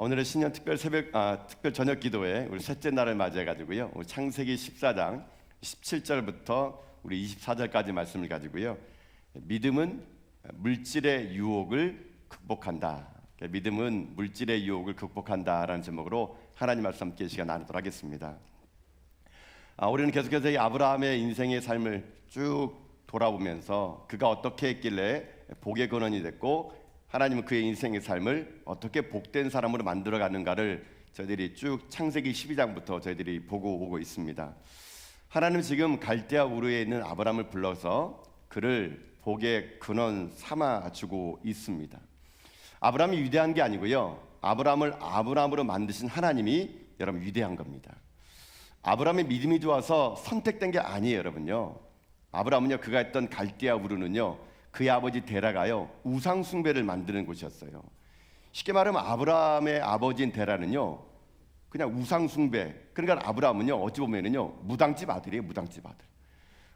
오늘은 신년 특별 저녁 기도회 우리 셋째 날을 맞이해 가지고요. 우리 창세기 14장 17절부터 우리 24절까지 말씀을 가지고요. 믿음은 물질의 유혹을 극복한다. 믿음은 물질의 유혹을 극복한다라는 제목으로 하나님 말씀 함께 시간 나누도록 하겠습니다. 우리는 계속해서 이 아브라함의 인생의 삶을 쭉 돌아보면서 그가 어떻게 했길래 복의 근원이 됐고 하나님은 그의 인생의 삶을 어떻게 복된 사람으로 만들어가는가를 저희들이 쭉 창세기 12장부터 저희들이 보고 오고 있습니다. 하나님은 지금 갈대아 우르에 있는 아브라함을 불러서 그를 복의 근원 삼아주고 있습니다. 아브라함이 위대한 게 아니고요, 아브라함을 아브라함으로 만드신 하나님이 여러분 위대한 겁니다. 아브라함의 믿음이 좋아서 선택된 게 아니에요, 여러분요. 아브라함은요, 그가 했던 갈대아 우르는요, 그의 아버지 데라가요 우상 숭배를 만드는 곳이었어요. 쉽게 말하면 아브라함의 아버지인 데라는요 그냥 우상 숭배. 그러니까 아브라함은요 어찌 보면은요 무당집 아들이에요, 무당집 아들.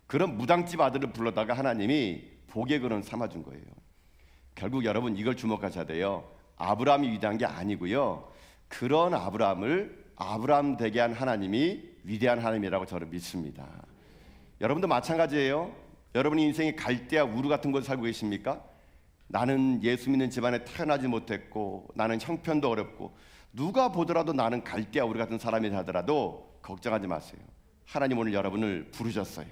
그런 무당집 아들을 불러다가 하나님이 복의 근원 삼아준 거예요. 결국 여러분 이걸 주목하셔야 돼요. 아브라함이 위대한 게 아니고요, 그런 아브라함을 아브라함 되게 한 하나님이 위대한 하나님이라고 저는 믿습니다. 여러분도 마찬가지예요. 여러분이 인생에 갈대아 우르 같은 곳에 살고 계십니까? 나는 예수 믿는 집안에 태어나지 못했고 나는 형편도 어렵고 누가 보더라도 나는 갈대아 우르 같은 사람이 하더라도 걱정하지 마세요. 하나님 오늘 여러분을 부르셨어요.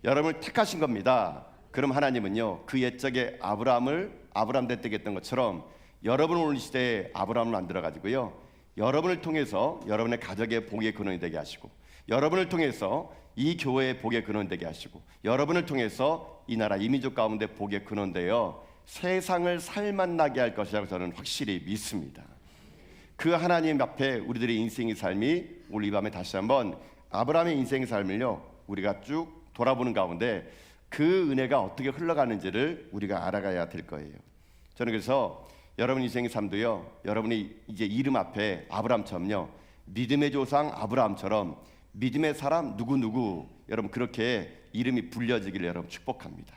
여러분을 택하신 겁니다. 그럼 하나님은요 그 옛적에 아브라함 때 했던 것처럼 여러분 오늘 시대에 아브라함을 만들어가지고요 여러분을 통해서 여러분의 가족의 복의 근원이 되게 하시고, 여러분을 통해서 이 교회의 복의 근원 되게 하시고, 여러분을 통해서 이 나라 이민족 가운데 복의 근원 되어 세상을 살맛나게 할 것이라고 저는 확실히 믿습니다. 그 하나님 앞에 우리들의 인생의 삶이 오늘 이 밤에 다시 한번 아브라함의 인생의 삶을요 우리가 쭉 돌아보는 가운데 그 은혜가 어떻게 흘러가는지를 우리가 알아가야 될 거예요. 저는 그래서 여러분 인생의 삶도요, 여러분이 이제 이름 앞에 아브라함처럼요 믿음의 조상 아브라함처럼 믿음의 사람 누구누구 여러분 그렇게 이름이 불려지기를 여러분 축복합니다.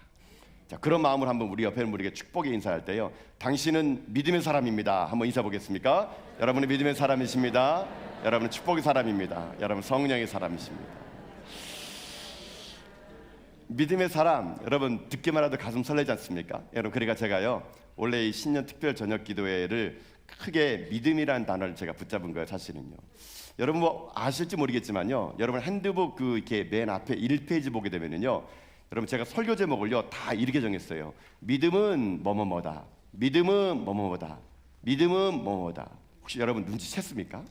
자, 그런 마음으로 한번 우리 옆에 있는 분에게 축복의 인사할 때요, 당신은 믿음의 사람입니다 한번 인사 보겠습니까? 여러분은 믿음의 사람이십니다. 여러분은 축복의 사람입니다. 여러분 성령의 사람이십니다. 믿음의 사람, 여러분 듣기만 해도 가슴 설레지 않습니까? 여러분 그러니까 제가요 원래 이 신년 특별 저녁 기도회를 크게 믿음이라는 단어를 제가 붙잡은 거예요. 사실은요 여러분 뭐 아실지 모르겠지만요, 여러분 핸드북 그 이렇게 맨 앞에 1페이지 보게 되면은요 여러분 제가 설교 제목을요 다 이렇게 정했어요. 믿음은 뭐뭐뭐다, 믿음은 뭐뭐뭐다, 믿음은 뭐뭐다. 혹시 여러분 눈치챘습니까?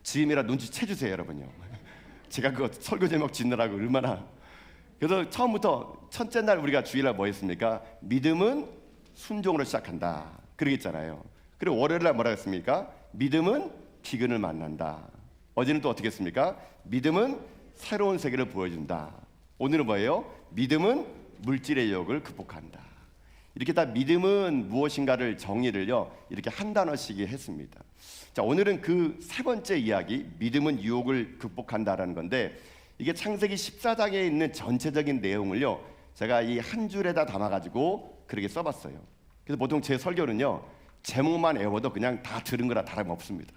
지금이라 눈치채주세요 여러분요. 제가 그 설교 제목 짓느라고 얼마나. 그래서 처음부터 첫째 날 우리가 주일날 뭐 했습니까? 믿음은 순종으로 시작한다 그러겠잖아요. 그리고 월요일 날 뭐라 했습니까? 믿음은 기근을 만난다. 어제는 또 어떻게 했습니까? 믿음은 새로운 세계를 보여준다. 오늘은 뭐예요? 믿음은 물질의 유혹을 극복한다. 이렇게 다 믿음은 무엇인가를 정의를요 이렇게 한 단어씩 했습니다. 자, 오늘은 그 세 번째 이야기, 믿음은 유혹을 극복한다라는 건데, 이게 창세기 14장에 있는 전체적인 내용을요 제가 이 한 줄에다 담아가지고 그렇게 써봤어요. 그래서 보통 제 설교는요 제목만 외워도 그냥 다 들은 거라 다름없습니다.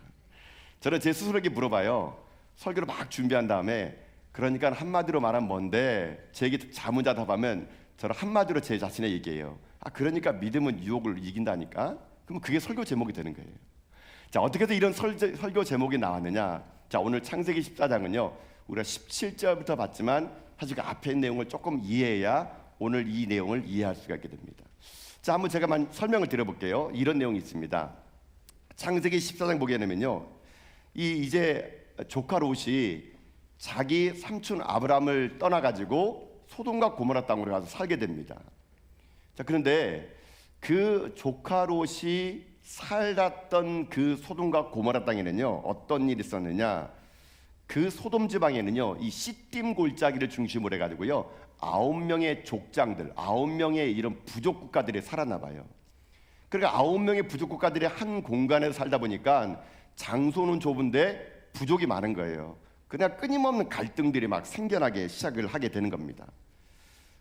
저는 제 스스로에게 물어봐요. 설교를 막 준비한 다음에 그러니까 한마디로 말하면 뭔데, 제 얘기 자문자답하면 저는 한마디로 제 자신의 얘기예요. 그러니까 믿음은 유혹을 이긴다니까. 그럼 그게 설교 제목이 되는 거예요. 자, 어떻게 해서 이런 설교 제목이 나왔느냐. 자, 오늘 창세기 14장은요 우리가 17절부터 봤지만 사실 그 앞에 있는 내용을 조금 이해해야 오늘 이 내용을 이해할 수가 있게 됩니다. 자, 한번 제가 설명을 드려볼게요. 이런 내용이 있습니다. 창세기 14장 보게 되면요 이제 조카 롯이 자기 삼촌 아브라함을 떠나가지고 소돔과 고모라 땅으로 가서 살게 됩니다. 자, 그런데 그 조카 롯이 살았던 그 소돔과 고모라 땅에는요 어떤 일이 있었느냐. 그 소돔 지방에는요 이 시딤 골짜기를 중심으로 해가지고요 9명의 족장들, 9명의 이런 부족 국가들이 살았나 봐요. 그러니까 9명의 부족 국가들이 한 공간에서 살다 보니까 장소는 좁은데 부족이 많은 거예요. 그냥 끊임없는 갈등들이 막 생겨나게 시작을 하게 되는 겁니다.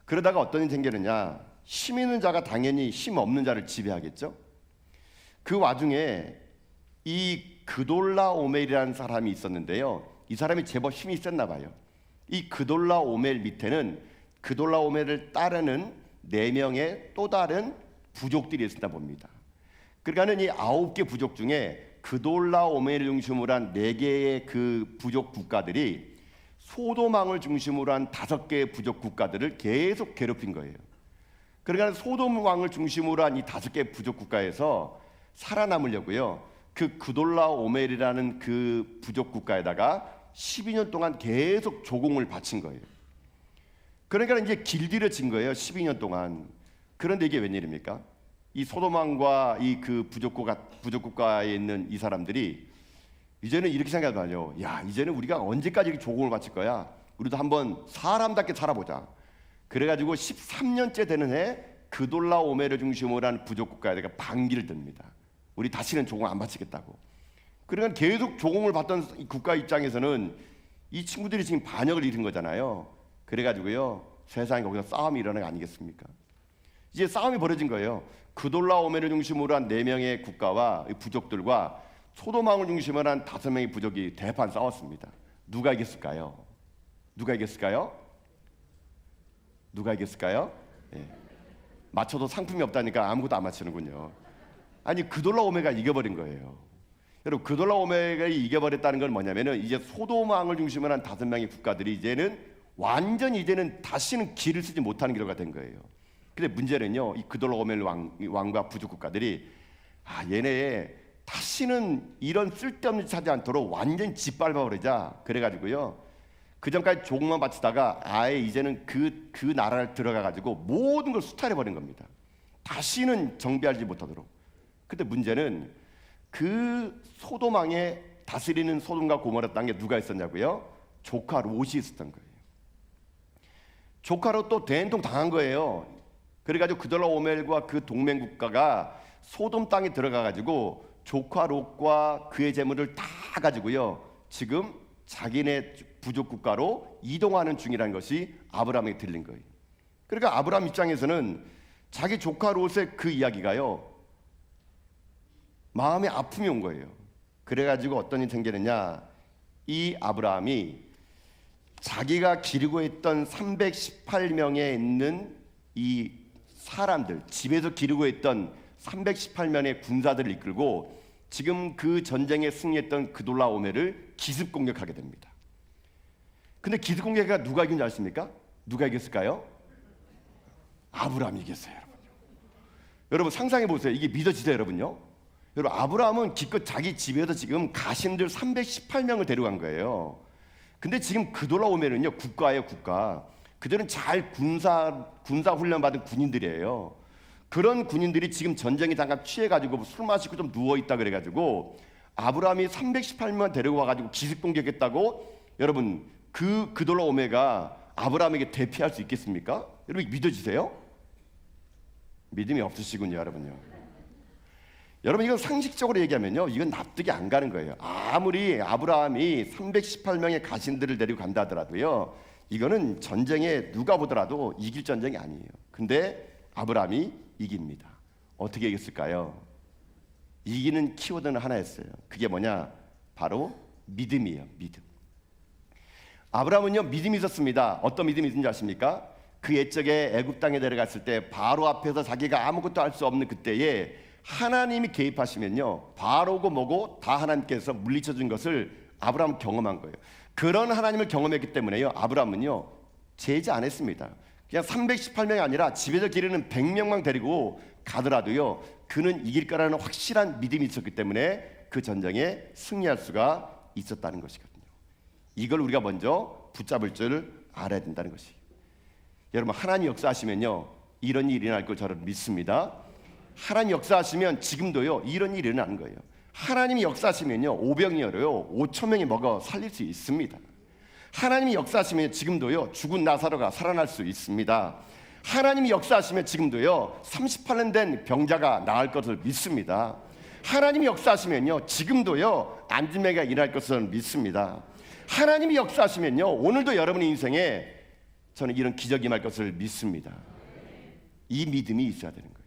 그러다가 어떤 일이 생기느냐, 힘 있는 자가 당연히 힘 없는 자를 지배하겠죠. 그 와중에 이 그돌라오멜이라는 사람이 있었는데요. 이 사람이 제법 힘이 셌나 봐요. 이 그돌라오멜 밑에는 그돌라오멜을 따르는 4명의 또 다른 부족들이 있었나 봅니다. 그러니까는 이 9개 부족 중에 그돌라오멜을 중심으로 한 4개의 그 부족 국가들이 소돔 왕을 중심으로 한 5개의 부족 국가들을 계속 괴롭힌 거예요. 그러니까 소돔 왕을 중심으로 한 이 5개의 부족 국가에서 살아남으려고요, 그 그돌라오멜이라는 그 부족 국가에다가 12년 동안 계속 조공을 바친 거예요. 그러니까 이제 길들여진 거예요, 12년 동안. 그런데 이게 웬일입니까? 이 소돔 왕과 이 그 부족 국가에 있는 이 사람들이 이제는 이렇게 생각하죠. 야, 이제는 우리가 언제까지 조공을 바칠 거야? 우리도 한번 사람답게 살아보자. 그래가지고 13년째 되는 해 그돌라오멜을 중심으로 한 부족 국가에다가 반기를 듭니다. 우리 다시는 조공 안 바치겠다고. 그러니까 계속 조공을 받던 이 국가 입장에서는 이 친구들이 지금 반역을 일으킨 거잖아요. 그래가지고요, 세상에 거기서 싸움이 일어난 거 아니겠습니까? 이제 싸움이 벌어진 거예요. 그돌라오멜을 중심으로 한 4명의 국가와 부족들과 소돔 왕을 중심으로 한 5명의 부족이 대판 싸웠습니다. 누가 이겼을까요? 누가 이겼을까요? 누가 이겼을까요? 예. 맞춰도 상품이 없다니까 아무것도 안 맞히는군요. 아니, 그돌라오멜가 이겨버린 거예요. 여러분, 그돌라오멜가 이겨버렸다는 건 뭐냐면은 이제 소돔 왕을 중심으로 한 5명의 국가들이 완전히 다시는 길을 쓰지 못하는 결과가 된 거예요. 근데 문제는요, 이 그돌라오멜 왕과 부족 국가들이 얘네 다시는 이런 쓸데없는 짓 하지 않도록 완전히 짓밟아버리자. 그래가지고요, 그 전까지 조공만 바치다가 아예 이제는 그 나라를 들어가가지고 모든 걸 수탈해버린 겁니다. 다시는 정비하지 못하도록. 근데 문제는 그 소돔 왕에 다스리는 소돔과 고모라 땅에 누가 있었냐고요? 조카 롯이 있었던 거예요. 조카 롯도 된통 당한 거예요. 그래가지고 그돌라오멜과 그 동맹 국가가 소돔 땅에 들어가가지고 조카 롯과 그의 재물을 다 가지고요, 지금 자기네 부족 국가로 이동하는 중이라는 것이 아브라함에게 들린 거예요. 그러니까 아브라함 입장에서는 자기 조카 롯의 그 이야기가요, 마음에 아픔이 온 거예요. 그래가지고 어떤 일이 생기느냐, 이 아브라함이 자기가 기르고 있던 318명에 있는 이 사람들, 집에서 기르고 있던 318명의 군사들을 이끌고 지금 그 전쟁에 승리했던 그돌라오멜을 기습 공격하게 됩니다. 근데 기습 공격가 누가 이긴지 아십니까? 누가 이겼을까요? 아브라함이 이겼어요, 여러분. 여러분 상상해 보세요. 이게 믿어지세요, 여러분요? 여러분, 아브라함은 기껏 자기 집에서 지금 가신들 318명을 데려간 거예요. 근데 지금 그돌라오멜은요, 국가예요, 국가. 그들은 잘 군사 훈련 받은 군인들이에요. 그런 군인들이 지금 전쟁에 잠깐 취해가지고 술 마시고 좀 누워있다 그래가지고 아브라함이 318명 데리고 와가지고 기습 공격했다고 여러분, 그돌라오멜가 아브라함에게 대피할 수 있겠습니까? 여러분, 믿어지세요? 믿음이 없으시군요, 여러분요. 여러분, 이건 상식적으로 얘기하면요, 이건 납득이 안 가는 거예요. 아무리 아브라함이 318명의 가신들을 데리고 간다 하더라도요, 이거는 전쟁에 누가 보더라도 이길 전쟁이 아니에요. 근데 아브라함이 이깁니다. 어떻게 이겼을까요? 이기는 키워드는 하나였어요. 그게 뭐냐? 바로 믿음이에요. 믿음. 아브라함은요, 믿음이 있었습니다. 어떤 믿음이 있는지 아십니까? 그 옛적에 애굽 땅에 내려갔을 때 바로 앞에서 자기가 아무것도 할 수 없는 그때에 하나님이 개입하시면요, 바로고 뭐고 다 하나님께서 물리쳐 준 것을 아브라함은 경험한 거예요. 그런 하나님을 경험했기 때문에요, 아브라함은요, 제지 안 했습니다. 그냥 318명이 아니라 집에서 기르는 100명만 데리고 가더라도요, 그는 이길 거라는 확실한 믿음이 있었기 때문에 그 전쟁에 승리할 수가 있었다는 것이거든요. 이걸 우리가 먼저 붙잡을 줄 알아야 된다는 것이에요. 여러분, 하나님 역사하시면요, 이런 일이 일어날 걸 저는 믿습니다. 하나님 역사하시면 지금도요, 이런 일이 일어나는 거예요. 하나님이 역사하시면요, 오병이어로요 5,000명이 먹어 살릴 수 있습니다. 하나님이 역사하시면 지금도요, 죽은 나사로가 살아날 수 있습니다. 하나님이 역사하시면 지금도요, 38년 된 병자가 나을 것을 믿습니다. 하나님이 역사하시면요, 지금도요, 안진매가 일어날 것을 믿습니다. 하나님이 역사하시면요, 오늘도 여러분의 인생에 저는 이런 기적이 임할 것을 믿습니다. 이 믿음이 있어야 되는 거예요.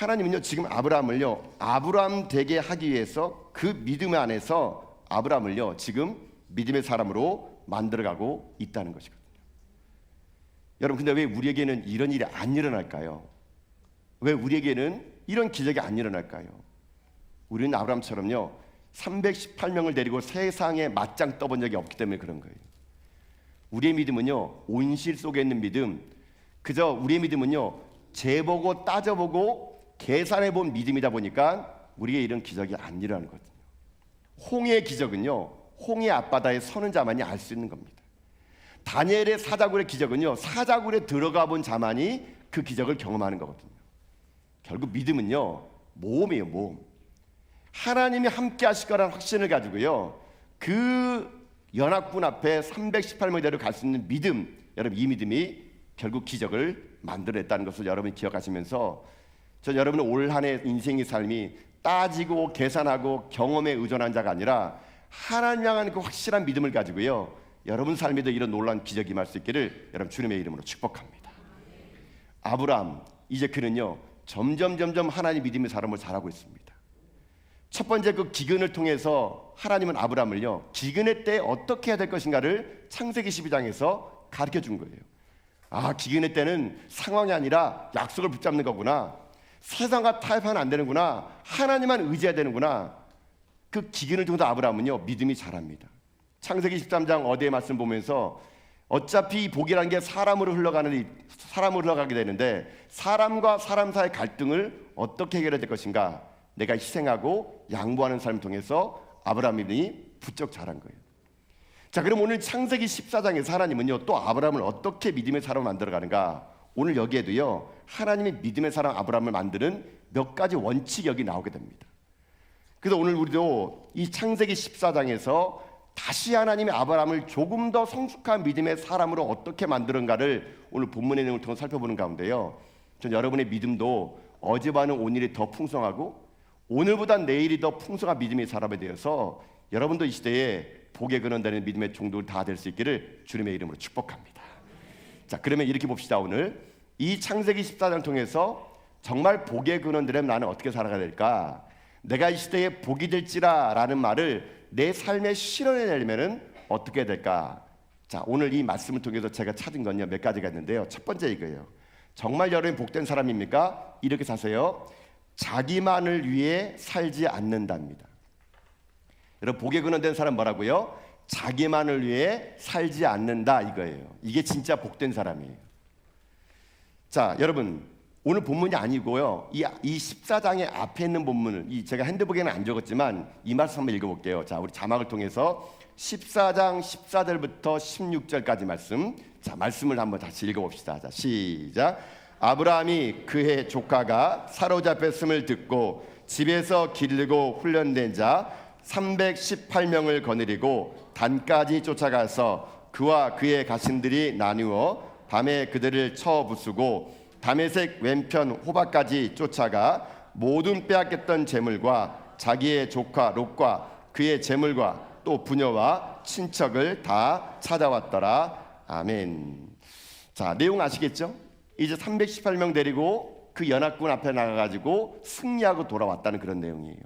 하나님은요 지금 아브라함을요 아브라함 되게 하기 위해서 그 믿음 안에서 아브라함을요 지금 믿음의 사람으로 만들어가고 있다는 것이거든요. 여러분, 근데 왜 우리에게는 이런 일이 안 일어날까요? 왜 우리에게는 이런 기적이 안 일어날까요? 우리는 아브라함처럼요 318명을 데리고 세상에 맞짱 떠본 적이 없기 때문에 그런 거예요. 우리의 믿음은요 온실 속에 있는 믿음, 그저 우리의 믿음은요 재보고 따져보고 계산해본 믿음이다 보니까 우리의 이런 기적이 안 일어나는 거거든요. 홍해의 기적은요 홍해 앞바다에 서는 자만이 알 수 있는 겁니다. 다니엘의 사자굴의 기적은요 사자굴에 들어가 본 자만이 그 기적을 경험하는 거거든요. 결국 믿음은요 모험이에요, 모험. 하나님이 함께 하실 거라는 확신을 가지고요 그 연합군 앞에 318명대로 갈 수 있는 믿음, 여러분 이 믿음이 결국 기적을 만들어냈다는 것을 여러분이 기억하시면서 전 여러분의 올 한 해 인생의 삶이 따지고 계산하고 경험에 의존한 자가 아니라 하나님 향한 그 확실한 믿음을 가지고요 여러분 삶에도 이런 놀라운 기적이 임할 수 있기를 여러분 주님의 이름으로 축복합니다. 아브라함, 이제 그는요 점점 하나님 믿음의 사람을 잘하고 있습니다. 첫 번째 그 기근을 통해서 하나님은 아브라함을요 기근의 때에 어떻게 해야 될 것인가를 창세기 12장에서 가르쳐 준 거예요. 아, 기근의 때는 상황이 아니라 약속을 붙잡는 거구나, 세상과 타협하면 안 되는구나, 하나님만 의지해야 되는구나. 그 기근을 통해서 아브라함은요 믿음이 자랍니다. 창세기 13장 어디의 말씀 보면서 어차피 복이라는 게 사람으로 흘러가게 되는데 사람과 사람 사이의 갈등을 어떻게 해결해야 될 것인가, 내가 희생하고 양보하는 삶을 통해서 아브라함이 부쩍 자란 거예요. 자, 그럼 오늘 창세기 14장에서 하나님은요 또 아브라함을 어떻게 믿음의 사람을 만들어가는가, 오늘 여기에도요 하나님이 믿음의 사람 아브라함을 만드는 몇 가지 원칙이 여기 나오게 됩니다. 그래서 오늘 우리도 이 창세기 14장에서 다시 하나님이 아브라함을 조금 더 성숙한 믿음의 사람으로 어떻게 만드는가를 오늘 본문의 내용을 통해 살펴보는 가운데요 전 여러분의 믿음도 어제와는 오늘이 더 풍성하고 오늘보다 내일이 더 풍성한 믿음의 사람에 대해서 여러분도 이 시대에 복에 근원되는 믿음의 종들 다 될 수 있기를 주님의 이름으로 축복합니다. 자, 그러면 이렇게 봅시다. 오늘 이 창세기 14장을 통해서 정말 복에 근원되려면 나는 어떻게 살아가야 될까, 내가 이 시대에 복이 될지라 라는 말을 내 삶에 실현해내려면 어떻게 해야 될까. 자, 오늘 이 말씀을 통해서 제가 찾은 건요 몇 가지가 있는데요. 첫 번째 이거예요. 정말 여러분이 복된 사람입니까? 이렇게 사세요. 자기만을 위해 살지 않는답니다. 여러분, 복에 근원된 사람 뭐라고요? 자기만을 위해 살지 않는다, 이거예요. 이게 진짜 복된 사람이에요. 자, 여러분 오늘 본문이 아니고요 이 14장의 앞에 있는 본문을 제가 핸드북에는 안 적었지만 이 말씀 한번 읽어볼게요. 자, 우리 자막을 통해서 14장 14절부터 16절까지 말씀, 자 말씀을 한번 다시 읽어봅시다. 자, 시작. 아브라함이 그의 조카가 사로잡혔음을 듣고 집에서 기르고 훈련된 자 318명을 거느리고 단까지 쫓아가서 그와 그의 가신들이 나누어 밤에 그들을 쳐 부수고 다메섹 왼편 호박까지 쫓아가 모든 빼앗겼던 재물과 자기의 조카 롯과 그의 재물과 또 부녀와 친척을 다 찾아왔더라. 아멘. 자, 내용 아시겠죠? 이제 318명 데리고 그 연합군 앞에 나가가지고 승리하고 돌아왔다는 그런 내용이에요.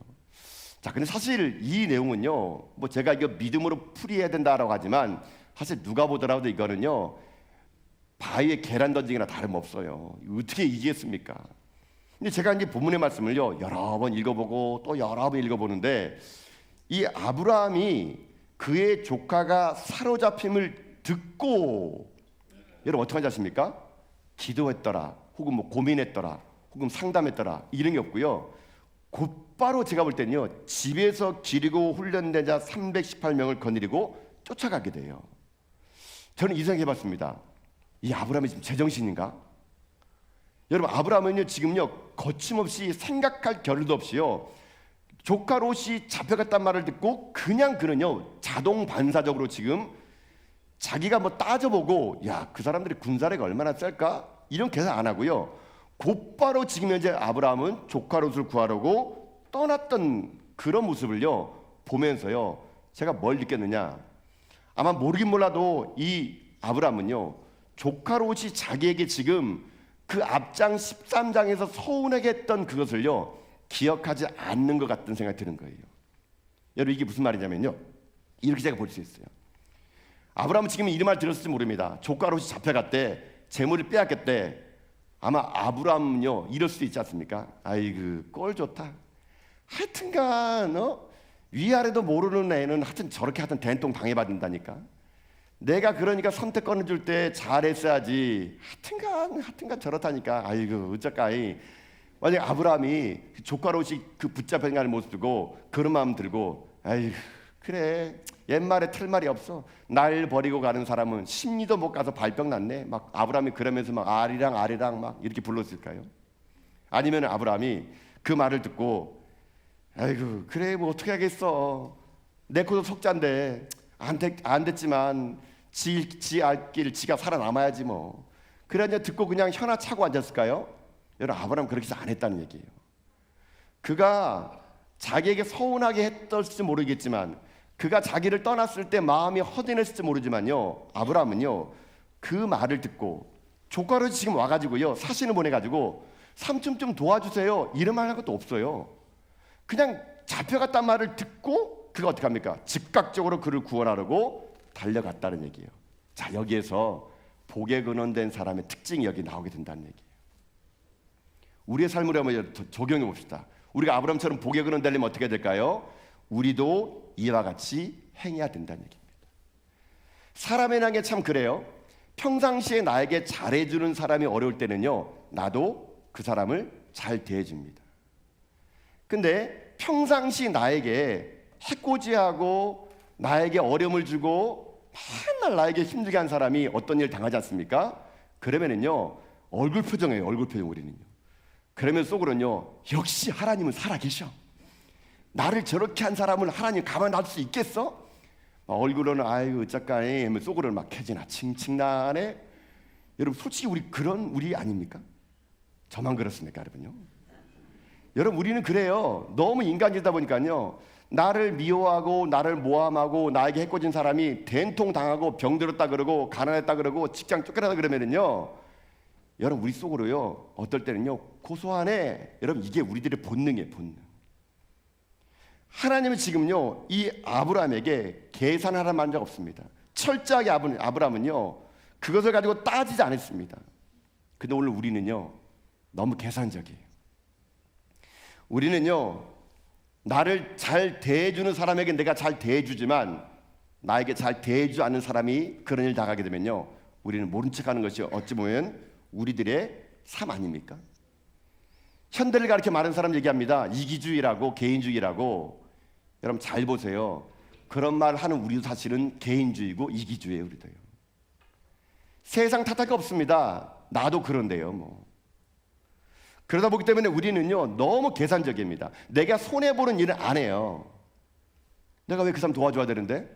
자, 근데 사실 이 내용은요 뭐 제가 이거 믿음으로 풀이해야 된다라고 하지만 사실 누가 보더라도 이거는요 바위에 계란 던지기나 다름없어요. 어떻게 이기겠습니까? 근데 제가 이제 본문의 말씀을요 여러 번 읽어보고 또 여러 번 읽어보는데 이 아브라함이 그의 조카가 사로잡힘을 듣고 여러분 어떻게 하지 아십니까? 기도했더라, 혹은 뭐 고민했더라, 혹은 상담했더라, 이런 게 없고요 곧바로 제가 볼 때는요 집에서 기르고 훈련된 자 318명을 거느리고 쫓아가게 돼요. 저는 이 생각해봤습니다. 이 아브라함이 지금 제정신인가? 여러분, 아브라함은요 지금요 거침없이 생각할 겨를도 없이요 조카 롯이 잡혀갔단 말을 듣고 그냥 그는요 자동 반사적으로 지금 자기가 뭐 따져보고 야, 그 사람들이 군사력이 얼마나 셀까? 이런 계산 안 하고요 곧바로 지금 현재 아브라함은 조카 롯을 구하려고 떠났던 그런 모습을요 보면서요 제가 뭘 느꼈느냐, 아마 모르긴 몰라도 이 아브라함은요 조카 롯이 자기에게 지금 그 앞장 13장에서 서운하게 했던 그것을요 기억하지 않는 것 같은 생각이 드는 거예요. 여러분 이게 무슨 말이냐면요, 이렇게 제가 볼 수 있어요. 아브라함은 지금 이 말 들었을지 모릅니다. 조카로시 잡혀갔대, 재물을 빼앗겼대. 아마 아브라함은요 이럴 수도 있지 않습니까? 아이고 꼴 좋다. 하여튼간 위아래도 모르는 애는 하여튼 저렇게 하여튼 된통 당해받는다니까. 내가 그러니까 선택권을 줄 때 잘했어야지. 하여튼간 저렇다니까. 아이고 어쩔까이. 만약 아브라함이 조카로시 그 붙잡혀가는 모습 두고 그런 마음 들고, 아이고 그래 옛말에 틀 말이 없어. 날 버리고 가는 사람은 심리도 못 가서 발병 났네. 막 아브라함이 그러면서 막 아리랑 막 이렇게 불렀을까요? 아니면 아브라함이 그 말을 듣고, 아이고 그래 뭐 어떻게 하겠어. 내 코도 속자인데 안 됐지만 지 알길 지가 살아남아야지 뭐. 그러냐 듣고 그냥 현아 차고 앉았을까요? 여러분 아브라함 그렇게 해서 안 했다는 얘기예요. 그가 자기에게 서운하게 했을지 모르겠지만, 그가 자기를 떠났을 때 마음이 허전했을지 모르지만요, 아브라함은요 그 말을 듣고 조카로 지금 와가지고요 사신을 보내가지고 삼촌 좀 도와주세요 이런 말 한 것도 없어요. 그냥 잡혀갔단 말을 듣고 그가 어떻게 합니까? 즉각적으로 그를 구원하려고 달려갔다는 얘기예요. 자, 여기에서 복에 근원된 사람의 특징이 여기 나오게 된다는 얘기예요. 우리의 삶을 한번 적용해 봅시다. 우리가 아브라함처럼 복에 근원되려면 어떻게 될까요? 우리도 이와 같이 행해야 된다는 얘기입니다. 사람의 게 참 그래요. 평상시에 나에게 잘해주는 사람이 어려울 때는요 나도 그 사람을 잘 대해줍니다. 근데 평상시 나에게 해코지하고 나에게 어려움을 주고 맨날 나에게 힘들게 한 사람이 어떤 일 당하지 않습니까? 그러면은요 얼굴 표정이에요. 얼굴 표정. 우리는요 그러면 속으로는요 역시 하나님은 살아계셔. 나를 저렇게 한 사람을 하나님 가만 놔둘 수 있겠어? 얼굴로는 아이고 어쩔까이 하면 속으로는 막 캐지나 칭칭나네. 여러분 솔직히 우리 아닙니까? 저만 그렇습니까 여러분요? 여러분 우리는 그래요. 너무 인간이다 보니까요 나를 미워하고 나를 모함하고 나에게 해코진 사람이 된통 당하고 병들었다 그러고 가난했다 그러고 직장 쫓겨나다 그러면은요 여러분 우리 속으로요 어떨 때는요 고소하네. 여러분 이게 우리들의 본능이에요. 본능. 하나님은 지금요 이 아브라함에게 계산하라는 말 적 없습니다. 철저하게 아브라함은요 그것을 가지고 따지지 않았습니다. 근데 오늘 우리는요 너무 계산적이에요. 우리는요 나를 잘 대해주는 사람에게 내가 잘 대해주지만 나에게 잘 대해주지 않는 사람이 그런 일 당하게 되면요 우리는 모른 척하는 것이 어찌 보면 우리들의 삶 아닙니까? 현대를 가르쳐 많은 사람 얘기합니다. 이기주의라고 개인주의라고. 여러분 잘 보세요. 그런 말 하는 우리도 사실은 개인주의고 이기주의예요. 우리도요. 세상 탓할 거 없습니다. 나도 그런데요 뭐. 그러다 보기 때문에 우리는요 너무 계산적입니다. 내가 손해보는 일은 안 해요. 내가 왜 그 사람 도와줘야 되는데?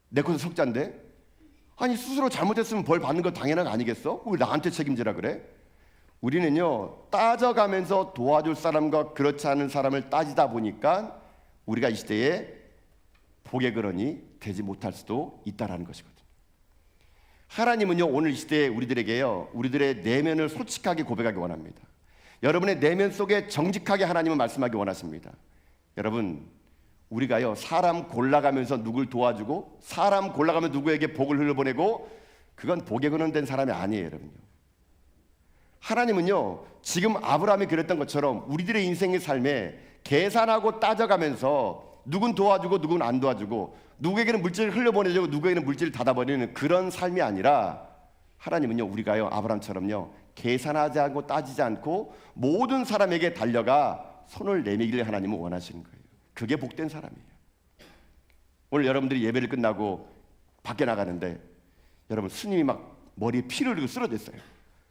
내 것도 속자인데? 아니 스스로 잘못했으면 벌 받는 거 당연한 거 아니겠어? 왜 나한테 책임지라 그래? 우리는요 따져가면서 도와줄 사람과 그렇지 않은 사람을 따지다 보니까 우리가 이 시대에 복의 근원이 되지 못할 수도 있다라는 것이거든요. 하나님은요 오늘 이 시대에 우리들에게요 우리들의 내면을 솔직하게 고백하기 원합니다. 여러분의 내면 속에 정직하게 하나님은 말씀하기 원하십니다. 여러분 우리가요 사람 골라가면서 누굴 도와주고 사람 골라가면서 누구에게 복을 흘려보내고 그건 복에 근원된 사람이 아니에요. 여러분요. 하나님은요 지금 아브라함이 그랬던 것처럼 우리들의 인생의 삶에 계산하고 따져가면서 누군 도와주고 누군 안 도와주고 누구에게는 물질을 흘려보내주고 누구에게는 물질을 닫아버리는 그런 삶이 아니라 하나님은요 우리가요 아브라함처럼요 계산하지 않고 따지지 않고 모든 사람에게 달려가 손을 내밀기를 하나님은 원하시는 거예요. 그게 복된 사람이에요. 오늘 여러분들이 예배를 끝나고 밖에 나가는데 여러분 스님이 막 머리에 피를 흘리고 쓰러졌어요.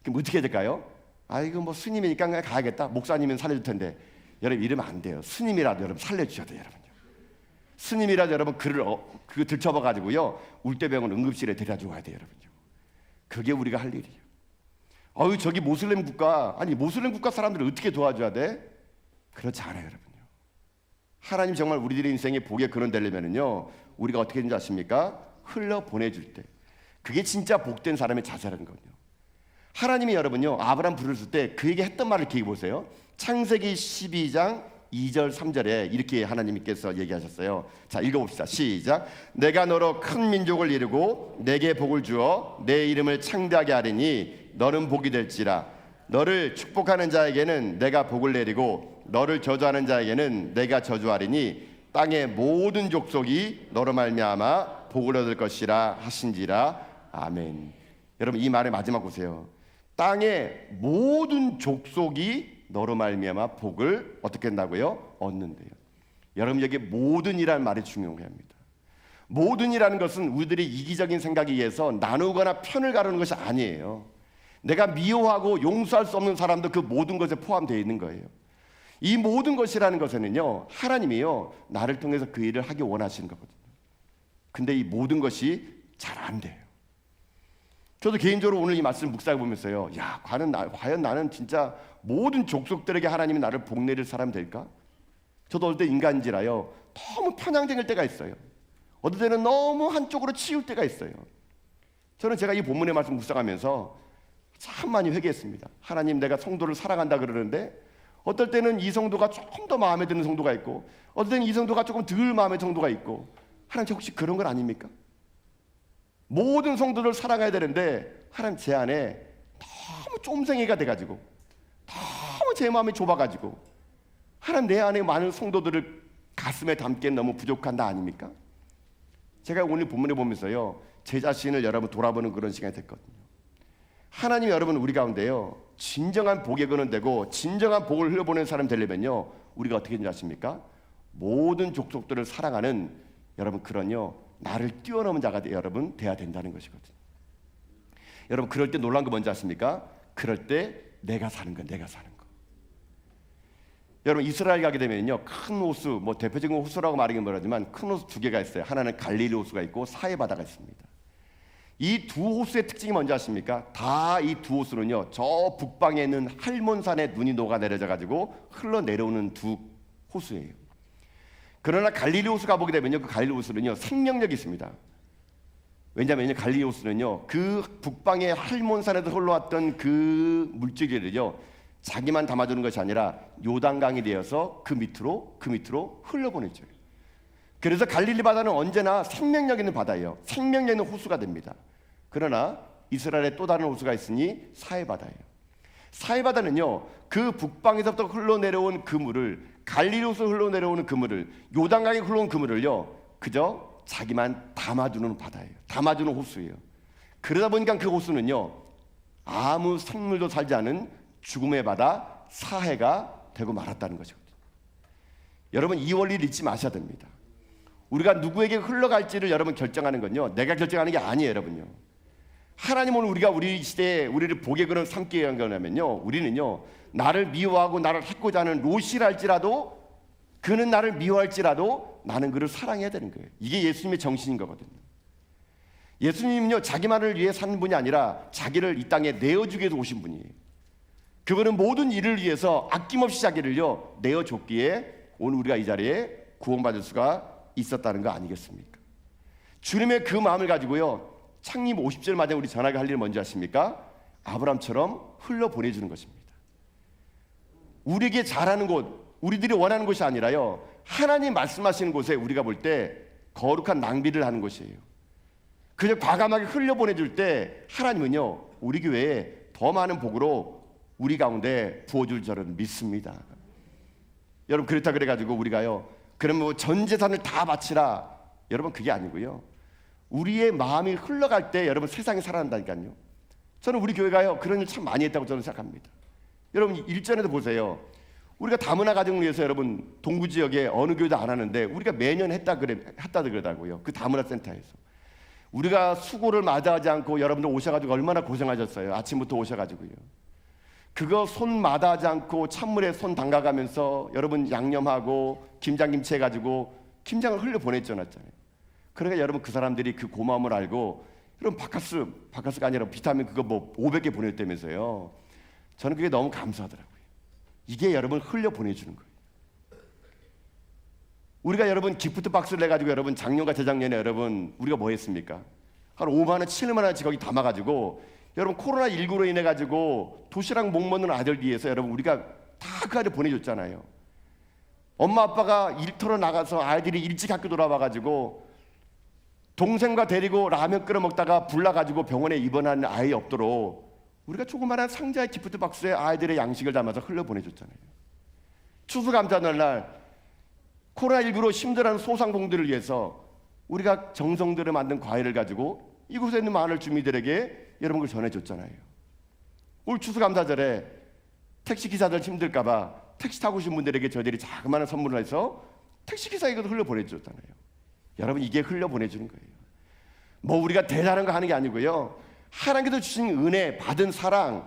그럼 어떻게 해야 될까요? 아이고 뭐 스님이니까 그냥 가야겠다. 목사님은 살려줄 텐데. 여러분 이러면 안 돼요. 스님이라도 여러분 살려주셔야 돼요. 여러분요. 스님이라도 여러분 그거 들쳐봐가지고요 울대병원 응급실에 데려다 와야 돼요. 여러분요. 그게 우리가 할 일이에요. 저기 모슬렘 국가, 아니 모슬렘 국가 사람들을 어떻게 도와줘야 돼? 그렇지 않아요. 여러분요. 하나님 정말 우리들의 인생에 복의 근원 되려면은요 우리가 어떻게 되는지 아십니까? 흘러 보내줄 때 그게 진짜 복된 사람의 자세라는 거예요. 하나님이 여러분요 아브라함 부르실 때 그에게 했던 말을 기억해 보세요. 창세기 12장 2절 3절에 이렇게 하나님께서 얘기하셨어요. 자, 읽어봅시다. 시작. 내가 너로 큰 민족을 이루고 내게 복을 주어 내 이름을 창대하게 하리니 너는 복이 될지라. 너를 축복하는 자에게는 내가 복을 내리고 너를 저주하는 자에게는 내가 저주하리니 땅의 모든 족속이 너로 말미암아 복을 얻을 것이라 하신지라. 아멘. 여러분 이 말의 마지막 보세요. 땅의 모든 족속이 너로 말미암아 복을 어떻게 한다고요? 얻는데요. 여러분 여기 모든이라는 말이 중요합니다. 모든이라는 것은 우리들의 이기적인 생각에 의해서 나누거나 편을 가르는 것이 아니에요. 내가 미워하고 용서할 수 없는 사람도 그 모든 것에 포함되어 있는 거예요. 이 모든 것이라는 것에는요 하나님이요 나를 통해서 그 일을 하기 원하시는 거거든요. 근데 이 모든 것이 잘 안 돼요. 저도 개인적으로 오늘 이 말씀 묵상해 보면서요, 야, 과연 나는 진짜 모든 족속들에게 하나님이 나를 복내릴 사람이 될까? 저도 어떨 때 인간인지라요 너무 편향될 때가 있어요. 어떨 때는 너무 한쪽으로 치울 때가 있어요. 저는 제가 이 본문의 말씀 묵상하면서 참 많이 회개했습니다. 하나님, 내가 성도를 사랑한다 그러는데 어떨 때는 이 성도가 조금 더 마음에 드는 성도가 있고 어떨 때는 이 성도가 조금 덜 마음에 드는 성도가 있고, 하나님 저 혹시 그런 건 아닙니까? 모든 성도들 사랑해야 되는데 하나님 제 안에 너무 쫌생이가 돼가지고 너무 제 마음이 좁아가지고 하나님 내 안에 많은 성도들을 가슴에 담기엔 너무 부족한 나 아닙니까? 제가 오늘 본문에 보면서요 제 자신을 여러분 돌아보는 그런 시간이 됐거든요. 하나님이 여러분 우리 가운데요 진정한 복의 근원 되고 진정한 복을 흘려보내는 사람 되려면요 우리가 어떻게 되는지 아십니까? 모든 족속들을 사랑하는 여러분 그런요 나를 뛰어넘은 자가 여러분 돼야 된다는 것이거든요. 여러분 그럴 때 놀란 거 뭔지 아십니까? 그럴 때 내가 사는 거. 여러분 이스라엘 가게 되면요 큰 호수, 뭐 대표적인 호수라고 말하긴 뭐하지만 큰 호수 두 개가 있어요. 하나는 갈릴리 호수가 있고 사해 바다가 있습니다. 이 두 호수의 특징이 뭔지 아십니까? 다 이 두 호수는요 저 북방에 있는 할몬산에 눈이 녹아 내려져 가지고 흘러내려오는 두 호수예요. 그러나 갈릴리 호수 가보게 되면요 그 갈릴리 호수는요 생명력이 있습니다. 왜냐하면 갈릴리 호수는요 그 북방의 할몬산에서 흘러왔던 그 물질들을요 자기만 담아주는 것이 아니라 요단강이 되어서 그 밑으로 흘려보내줘요. 그래서 갈릴리 바다는 언제나 생명력 있는 바다예요. 생명력 있는 호수가 됩니다. 그러나 이스라엘에 또 다른 호수가 있으니 사해바다예요. 사해바다는요 그 북방에서부터 흘러내려온 그 물을, 갈릴리 호수로 흘러내려오는 그 물을, 요단강에 흘러온 그 물을요 그저 자기만 담아주는 바다예요. 담아주는 호수예요. 그러다 보니까 그 호수는요 아무 생물도 살지 않은 죽음의 바다 사해가 되고 말았다는 것이거든요. 여러분 이 원리를 잊지 마셔야 됩니다. 우리가 누구에게 흘러갈지를 여러분 결정하는 건요 내가 결정하는 게 아니에요. 여러분요 하나님은 우리가 우리 시대에 우리를 복의 근원 삼게 한 거냐면요 우리는요 나를 미워하고 나를 해코자 하는 롯이랄지라도 그는 나를 미워할지라도 나는 그를 사랑해야 되는 거예요. 이게 예수님의 정신인 거거든요. 예수님은요 자기만을 위해 사는 분이 아니라 자기를 이 땅에 내어주기 위해서 오신 분이에요. 그분은 모든 일을 위해서 아낌없이 자기를요 내어줬기에 오늘 우리가 이 자리에 구원받을 수가 있었다는 거 아니겠습니까? 주님의 그 마음을 가지고요 창립 50절 마다 우리 전하게 할 일은 뭔지 아십니까? 아브라함처럼 흘러보내주는 것입니다. 우리에게 잘하는 곳, 우리들이 원하는 곳이 아니라요 하나님 말씀하시는 곳에 우리가 볼 때 거룩한 낭비를 하는 곳이에요. 그저 과감하게 흘려보내줄 때 하나님은요 우리 교회에 더 많은 복으로 우리 가운데 부어줄 줄은 믿습니다. 여러분 그렇다 그래가지고 우리가요 그럼 뭐 전 재산을 다 바치라, 여러분 그게 아니고요 우리의 마음이 흘러갈 때 여러분 세상이 살아난다니까요. 저는 우리 교회가요 그런 일 참 많이 했다고 저는 생각합니다. 여러분 일전에도 보세요. 우리가 다문화 가정을 위해서 여러분 동구 지역에 어느 교회도 안 하는데 우리가 매년 했다 그러더라고요. 그 다문화 센터에서 우리가 수고를 마다하지 않고 여러분들 오셔가지고 얼마나 고생하셨어요. 아침부터 오셔가지고요. 그거 손 마다하지 않고 찬물에 손 담가가면서 여러분 양념하고 김장김치 해가지고 김장을 흘려 보냈잖아요. 그러니까 여러분 그 사람들이 그 고마움을 알고 여러분 바카스가 아니라 비타민 그거 뭐 500개 보냈다면서요. 저는 그게 너무 감사하더라고요. 이게 여러분 흘려 보내주는 거예요. 우리가 여러분 기프트 박스를 내가지고 여러분 작년과 재작년에 여러분 우리가 뭐 했습니까? 한 5만 원, 7만 원치 거기 담아가지고 여러분 코로나19로 인해 가지고 도시락 못 먹는 아들 위해서 여러분 우리가 다 그 아이들 보내줬잖아요. 엄마 아빠가 일터로 나가서 아이들이 일찍 학교 돌아와 가지고 동생과 데리고 라면 끓여 먹다가 불나가지고 병원에 입원하는 아이 없도록 우리가 조그마한 상자의 기프트 박스에 아이들의 양식을 담아서 흘려보내줬잖아요. 추수감사절 코로나19로 힘들어하는 소상공인들을 위해서 우리가 정성들을 만든 과일을 가지고 이곳에 있는 많은 주민들에게 여러분 걸 전해줬잖아요. 올 추수감사절에 택시기사들 힘들까봐 택시 타고 오신 분들에게 저희들이 자그마한 선물을 해서 택시기사에게도 흘려보내줬잖아요. 여러분 이게 흘려보내주는 거예요. 뭐 우리가 대단한 거 하는 게 아니고요, 하나님께서 주신 은혜 받은 사랑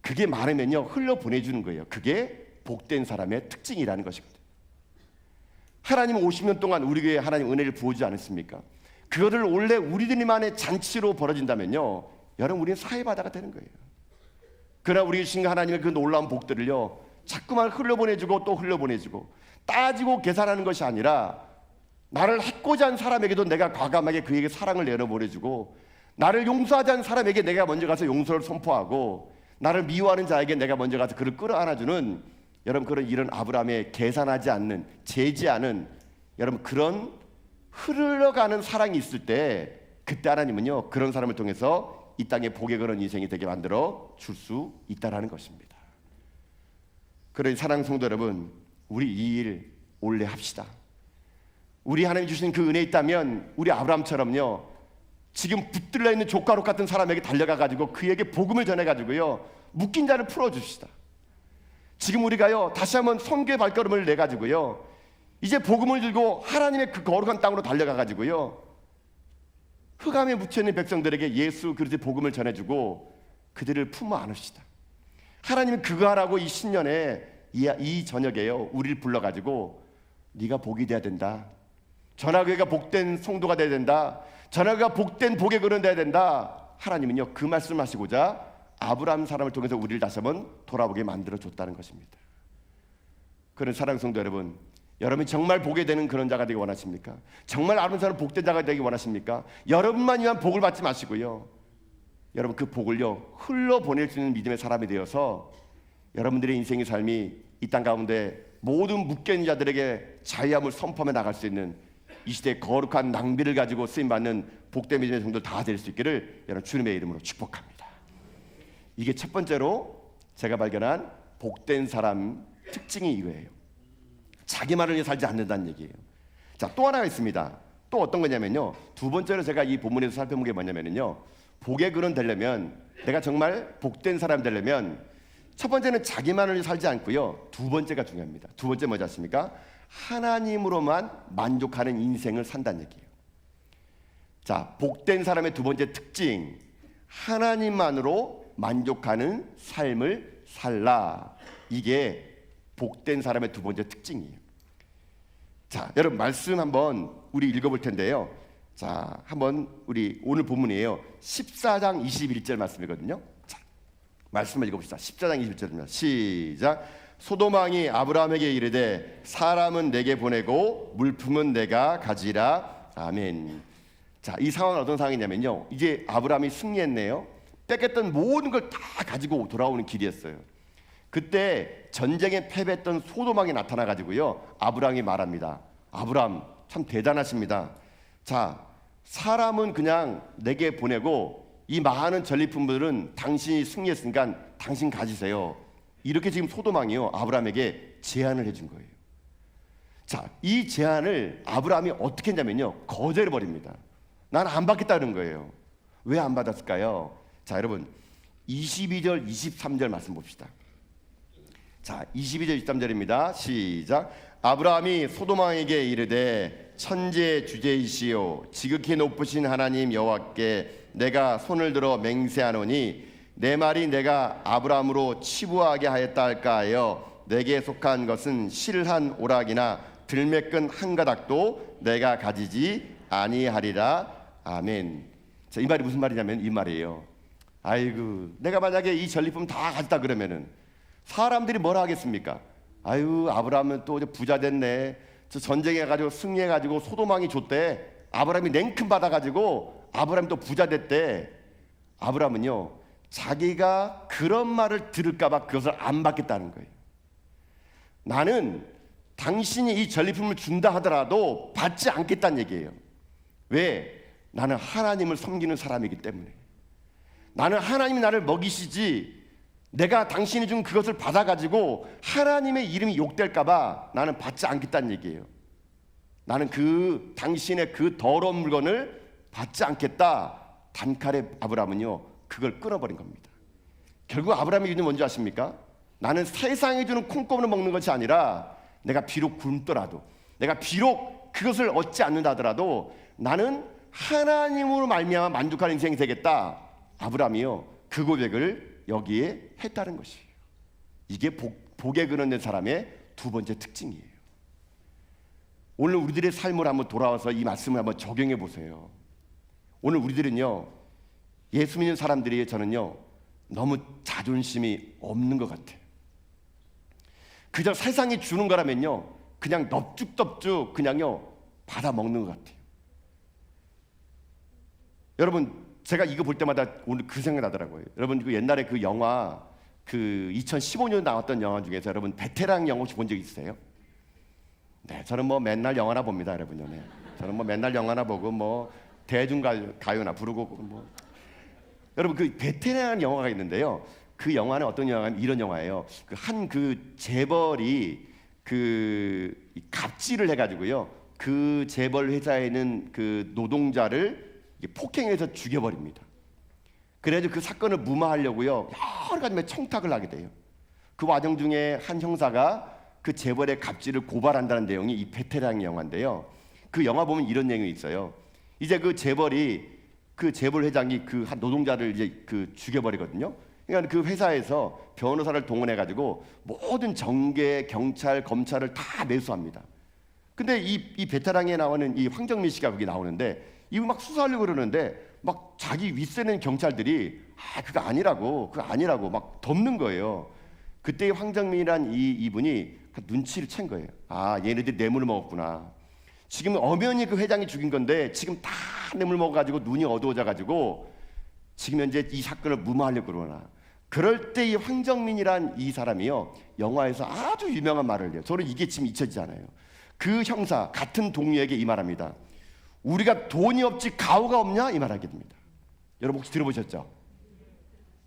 그게 많으면요 흘려보내주는 거예요. 그게 복된 사람의 특징이라는 것이거든요. 하나님 50년 동안 우리 교회에 하나님 은혜를 부어주지 않았습니까? 그거를 원래 우리들만의 잔치로 벌어진다면요 여러분 우리는 사회바다가 되는 거예요. 그러나 우리 주신 하나님의 그 놀라운 복들을요 자꾸만 흘려보내주고 또 흘려보내주고 따지고 계산하는 것이 아니라 나를 해코지 한 사람에게도 내가 과감하게 그에게 사랑을 내려보내주고, 나를 용서하지 않은 사람에게 내가 먼저 가서 용서를 선포하고, 나를 미워하는 자에게 내가 먼저 가서 그를 끌어안아주는, 여러분 그런 이런 아브라함의 계산하지 않는, 재지하는 여러분 그런 흘러가는 사랑이 있을 때, 그때 하나님은요 그런 사람을 통해서 이 땅에 복에 그런 인생이 되게 만들어 줄 수 있다라는 것입니다. 그러니 사랑하는 성도 여러분, 우리 이 일 올래 합시다. 우리 하나님 주신 그 은혜 있다면 우리 아브라함처럼요 지금 붙들려 있는 족가루 같은 사람에게 달려가 가지고 그에게 복음을 전해 가지고요 묶인 자를 풀어 줍시다. 지금 우리가요 다시 한번 선교의 발걸음을 내 가지고요 이제 복음을 들고 하나님의 그 거룩한 땅으로 달려가 가지고요 흑암에 묻혀 있는 백성들에게 예수 그리스도의 복음을 전해주고 그들을 품어 안읍시다. 하나님은 그거 하라고 이 신년에 이 저녁에요 우리를 불러 가지고 네가 복이 돼야 된다. 전화교회가 복된 성도가 돼야 된다. 전화교회가 복된 복의 그릇 돼야 된다. 하나님은요 그 말씀하시고자 아브라함 사람을 통해서 우리를 다시 한번 돌아보게 만들어 줬다는 것입니다. 그런 사랑하는 성도 여러분, 여러분이 정말 복이 되는 그런 자가 되기 원하십니까? 정말 아브라함 사람 복된 자가 되기 원하십니까? 여러분만 위한 복을 받지 마시고요 여러분 그 복을요 흘러보낼 수 있는 믿음의 사람이 되어서 여러분들의 인생의 삶이 이 땅 가운데 모든 묶여있는 자들에게 자유함을 선포하며 나갈 수 있는 이 시대의 거룩한 낭비를 가지고 쓰임받는 복된 믿음의 성도들 다 될 수 있기를 여러분 주님의 이름으로 축복합니다. 이게 첫 번째로 제가 발견한 복된 사람 특징이 이거예요. 자기만을 위해 살지 않는다는 얘기예요. 자, 또 하나가 있습니다. 또 어떤 거냐면요 두 번째로 제가 이 본문에서 살펴본 게 뭐냐면요 복의 그릇 되려면, 내가 정말 복된 사람 되려면 첫 번째는 자기만을 위해 살지 않고요 두 번째가 중요합니다. 두 번째 뭐지 않습니까? 하나님으로만 만족하는 인생을 산다는 얘기예요. 자, 복된 사람의 두 번째 특징, 하나님만으로 만족하는 삶을 살라. 이게 복된 사람의 두 번째 특징이에요. 자, 여러분 말씀 한번 우리 읽어볼 텐데요. 자, 한번 우리 오늘 본문이에요. 14장 21절 말씀이거든요. 자, 말씀을 읽어봅시다. 14장 21절입니다. 시작. 소돔 왕이 아브라함에게 이르되 사람은 내게 보내고 물품은 내가 가지라. 아멘. 자, 이 상황은 어떤 상황이냐면요 이제 아브라함이 승리했네요. 뺏겼던 모든 걸 다 가지고 돌아오는 길이었어요. 그때 전쟁에 패배했던 소돔 왕이 나타나 가지고요 아브라함이 말합니다. 아브라함 참 대단하십니다. 자, 사람은 그냥 내게 보내고 이 많은 전리품들은 당신이 승리했으니까 당신 가지세요. 이렇게 지금 소돔 왕이요 아브라함에게 제안을 해준 거예요. 자, 이 제안을 아브라함이 어떻게 했냐면요 거절해 버립니다. 난 안 받겠다는 거예요. 왜 안 받았을까요? 자, 여러분 22절 23절 말씀 봅시다. 자, 22절 23절입니다. 시작. 아브라함이 소돔 왕에게 이르되 천지의 주제이시오 지극히 높으신 하나님 여호와께 내가 손을 들어 맹세하노니 내 말이 내가 아브라함으로 치부하게 하였다 할까 하여 내게 속한 것은 실한 오락이나 들매끈 한 가닥도 내가 가지지 아니하리라. 아멘. 자, 이 말이 무슨 말이냐면 이 말이에요. 아이고, 내가 만약에 이 전리품 다 가졌다 그러면은 사람들이 뭐라 하겠습니까? 아유, 아브라함은 또 부자 됐네. 저 전쟁해 가지고 승리해 가지고 소돔 왕이 줬대. 아브라함이 냉큼 받아 가지고 아브라함이 또 부자 됐대. 아브라함은요 자기가 그런 말을 들을까봐 그것을 안 받겠다는 거예요. 나는 당신이 이 전리품을 준다 하더라도 받지 않겠다는 얘기예요. 왜? 나는 하나님을 섬기는 사람이기 때문에. 나는 하나님이 나를 먹이시지, 내가 당신이 준 그것을 받아가지고 하나님의 이름이 욕될까봐 나는 받지 않겠다는 얘기예요. 나는 그 당신의 그 더러운 물건을 받지 않겠다. 단칼에 아브라함은요 그걸 끊어버린 겁니다. 결국 아브라함의 이유는 뭔지 아십니까? 나는 세상이 주는 콩고물을 먹는 것이 아니라, 내가 비록 굶더라도, 내가 비록 그것을 얻지 않는다 하더라도 나는 하나님으로 말미암아 만족하는 인생이 되겠다. 아브라함이요 그 고백을 여기에 했다는 것이에요. 이게 복에 그르는 사람의 두 번째 특징이에요. 오늘 우리들의 삶을 한번 돌아와서 이 말씀을 한번 적용해 보세요. 오늘 우리들은요, 예수 믿는 사람들이 저는요 너무 자존심이 없는 것 같아요. 그저 세상이 주는 거라면요 그냥 넙죽넙죽 그냥요 받아 먹는 것 같아요. 여러분, 제가 이거 볼 때마다 오늘 그 생각이 나더라고요. 여러분, 그 옛날에 그 영화, 그 2015년 나왔던 영화 중에서 여러분 베테랑 영화 혹시 본 적 있으세요? 네, 저는 뭐 맨날 영화나 봅니다, 여러분요. 네. 저는 뭐 맨날 영화나 보고 뭐 대중가요나 부르고 뭐. 여러분, 그 베테랑 영화가 있는데요. 그 영화는 어떤 영화냐면 이런 영화예요. 그 재벌이 그 갑질을 해가지고요. 그 재벌 회사에 있는 그 노동자를 폭행해서 죽여버립니다. 그래가지고 그 사건을 무마하려고요 여러 가지 청탁을 하게 돼요. 그 과정 중에 한 형사가 그 재벌의 갑질을 고발한다는 내용이 이 베테랑 영화인데요. 그 영화 보면 이런 내용이 있어요. 이제 그 재벌이, 그 재벌 회장이 그 한 노동자를 이제 그 죽여버리거든요. 그러니까 그 회사에서 변호사를 동원해가지고 모든 정계, 경찰, 검찰을 다 매수합니다. 근데 이 베테랑에 나오는 이 황정민 씨가 거기 나오는데, 이거 막 수사하려고 그러는데 막 자기 윗세는 경찰들이 그거 아니라고 막 덮는 거예요. 그때 황정민이란 이분이 눈치를 챈 거예요. 얘네들이 뇌물을 먹었구나. 지금 엄연히 그 회장이 죽인 건데 지금 다 뇌물 먹어가지고 눈이 어두워져가지고 지금 현재 이 사건을 무마하려고 그러나. 그럴 때 이 황정민이란 이 사람이요 영화에서 아주 유명한 말을 해요. 저는 이게 지금 잊혀지잖아요. 그 형사 같은 동료에게 이 말합니다. 우리가 돈이 없지 가오가 없냐? 이 말하게 됩니다. 여러분 혹시 들어보셨죠?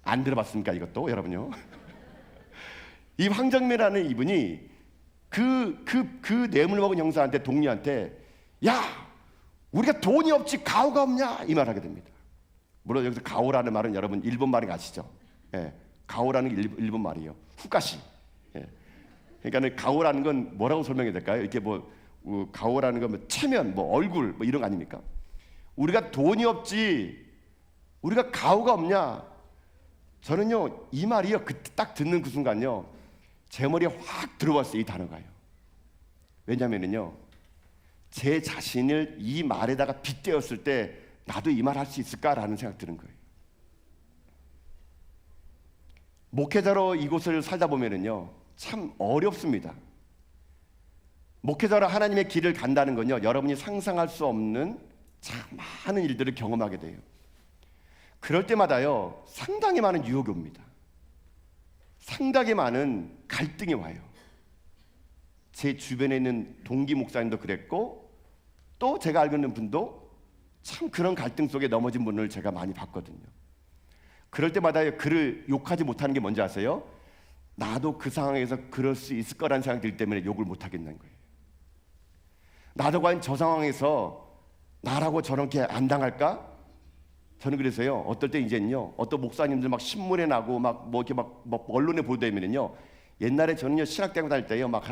안 들어봤습니까 이것도 여러분요? 이 황정민이라는 이분이 그 뇌물 먹은 형사한테, 동료한테, 야 우리가 돈이 없지 가오가 없냐? 이 말하게 됩니다. 물론 여기서 가오라는 말은 여러분 일본 말인 거 아시죠? 예, 가오라는 게 일본 말이에요. 후카시. 예. 그러니까 가오라는 건 뭐라고 설명해야 될까요? 이렇게 가오라는 건 뭐 체면, 뭐 얼굴, 뭐 이런 거 아닙니까? 우리가 돈이 없지, 우리가 가오가 없냐? 저는요 이 말이요 그때 딱 듣는 그 순간요 제 머리에 확 들어왔어요, 이 단어가요. 왜냐면은요 제 자신을 이 말에다가 빗대었을 때 나도 이 말 할 수 있을까라는 생각 드는 거예요. 목회자로 이곳을 살다 보면은요 참 어렵습니다. 목회자로 하나님의 길을 간다는 건요 여러분이 상상할 수 없는 참 많은 일들을 경험하게 돼요. 그럴 때마다요 상당히 많은 유혹이 옵니다. 상당히 많은 갈등이 와요. 제 주변에 있는 동기 목사님도 그랬고, 또 제가 알고 있는 분도 참 그런 갈등 속에 넘어진 분을 제가 많이 봤거든요. 그럴 때마다 그를 욕하지 못하는 게 뭔지 아세요? 나도 그 상황에서 그럴 수 있을 거라는 생각이 들기 때문에 욕을 못 하겠는 거예요. 나도 과연 저 상황에서 나라고 저렇게 안 당할까? 저는 그래서요 어떨 때 이제는요 어떤 목사님들 막 신문에 나고 막 뭐 이렇게 막 언론에 보도되면은요, 옛날에 저는요 신학대학 다닐 때요 막